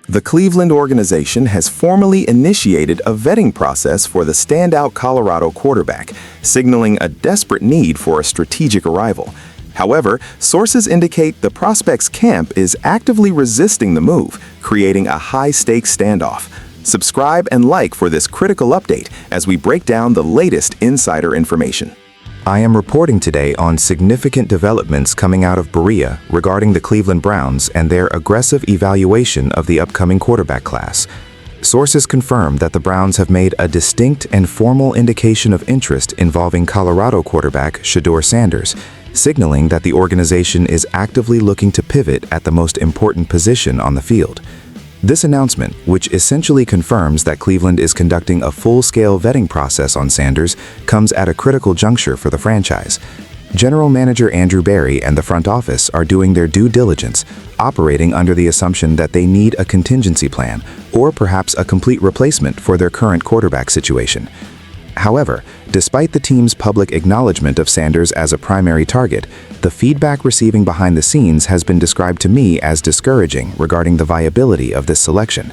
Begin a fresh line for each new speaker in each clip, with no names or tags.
The Cleveland organization has formally initiated a vetting process for the standout Colorado quarterback, signaling a desperate need for a strategic arrival. However, sources indicate the prospect's camp is actively resisting the move, creating a high-stakes standoff. Subscribe and like for this critical update as we break down the latest insider information. I am reporting today on significant developments coming out of Berea regarding the Cleveland Browns and their aggressive evaluation of the upcoming quarterback class. Sources confirm that the Browns have made a distinct and formal indication of interest involving Colorado quarterback Shedeur Sanders, signaling that the organization is actively looking to pivot at the most important position on the field. This announcement, which essentially confirms that Cleveland is conducting a full-scale vetting process on Sanders, comes at a critical juncture for the franchise. General Manager Andrew Berry and the front office are doing their due diligence, operating under the assumption that they need a contingency plan or perhaps a complete replacement for their current quarterback situation. However, despite the team's public acknowledgement of Sanders as a primary target, the feedback receiving behind the scenes has been described to me as discouraging regarding the viability of this selection.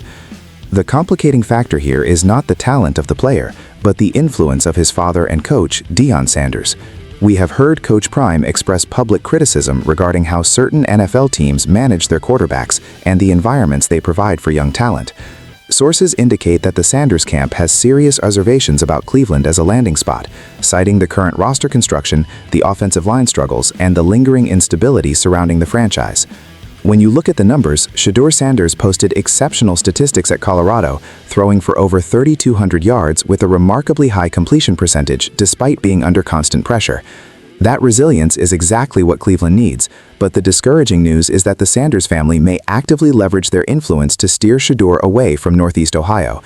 The complicating factor here is not the talent of the player, but the influence of his father and coach, Deion Sanders. We have heard Coach Prime express public criticism regarding how certain NFL teams manage their quarterbacks and the environments they provide for young talent. Sources indicate that the Sanders camp has serious reservations about Cleveland as a landing spot, citing the current roster construction, the offensive line struggles, and the lingering instability surrounding the franchise. When you look at the numbers, Shedeur Sanders posted exceptional statistics at Colorado, throwing for over 3,200 yards with a remarkably high completion percentage despite being under constant pressure. That resilience is exactly what Cleveland needs, but the discouraging news is that the Sanders family may actively leverage their influence to steer Shedeur away from Northeast Ohio.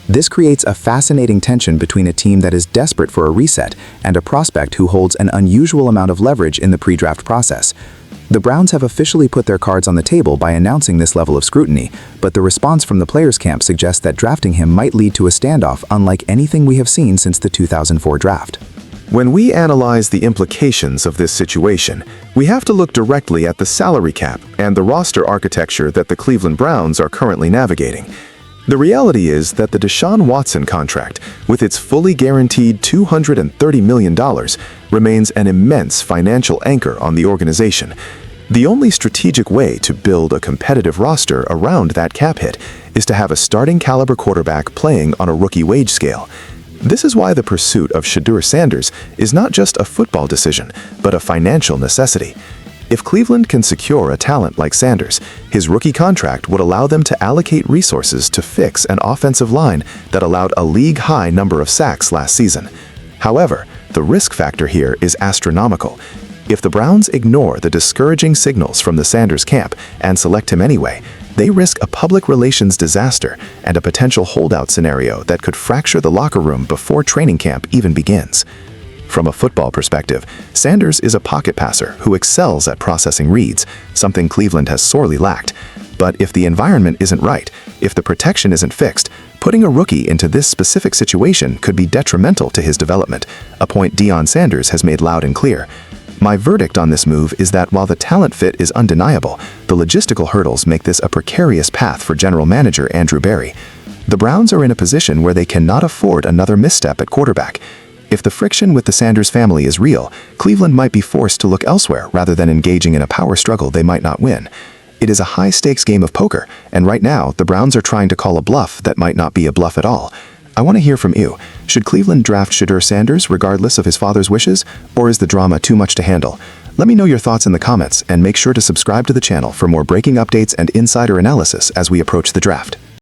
This creates a fascinating tension between a team that is desperate for a reset and a prospect who holds an unusual amount of leverage in the pre-draft process. The Browns have officially put their cards on the table by announcing this level of scrutiny, but the response from the players' camp suggests that drafting him might lead to a standoff unlike anything we have seen since the 2004 draft.
When we analyze the implications of this situation, we have to look directly at the salary cap and the roster architecture that the Cleveland Browns are currently navigating. The reality is that the Deshaun Watson contract, with its fully guaranteed $230 million, remains an immense financial anchor on the organization. The only strategic way to build a competitive roster around that cap hit is to have a starting caliber quarterback playing on a rookie wage scale. This is why the pursuit of Shedeur Sanders is not just a football decision, but a financial necessity. If Cleveland can secure a talent like Sanders, his rookie contract would allow them to allocate resources to fix an offensive line that allowed a league-high number of sacks last season. However, the risk factor here is astronomical. If the Browns ignore the discouraging signals from the Sanders camp and select him anyway, they risk a public relations disaster and a potential holdout scenario that could fracture the locker room before training camp even begins. From a football perspective, Sanders is a pocket passer who excels at processing reads, something Cleveland has sorely lacked. But if the environment isn't right, if the protection isn't fixed, putting a rookie into this specific situation could be detrimental to his development, a point Deion Sanders has made loud and clear. My verdict on this move is that while the talent fit is undeniable, the logistical hurdles make this a precarious path for General Manager Andrew Berry. The Browns are in a position where they cannot afford another misstep at quarterback. If the friction with the Sanders family is real, Cleveland might be forced to look elsewhere rather than engaging in a power struggle they might not win. It is a high-stakes game of poker, and right now, the Browns are trying to call a bluff that might not be a bluff at all. I want to hear from you. Should Cleveland draft Shedeur Sanders regardless of his father's wishes, or is the drama too much to handle? Let me know your thoughts in the comments, and make sure to subscribe to the channel for more breaking updates and insider analysis as we approach the draft.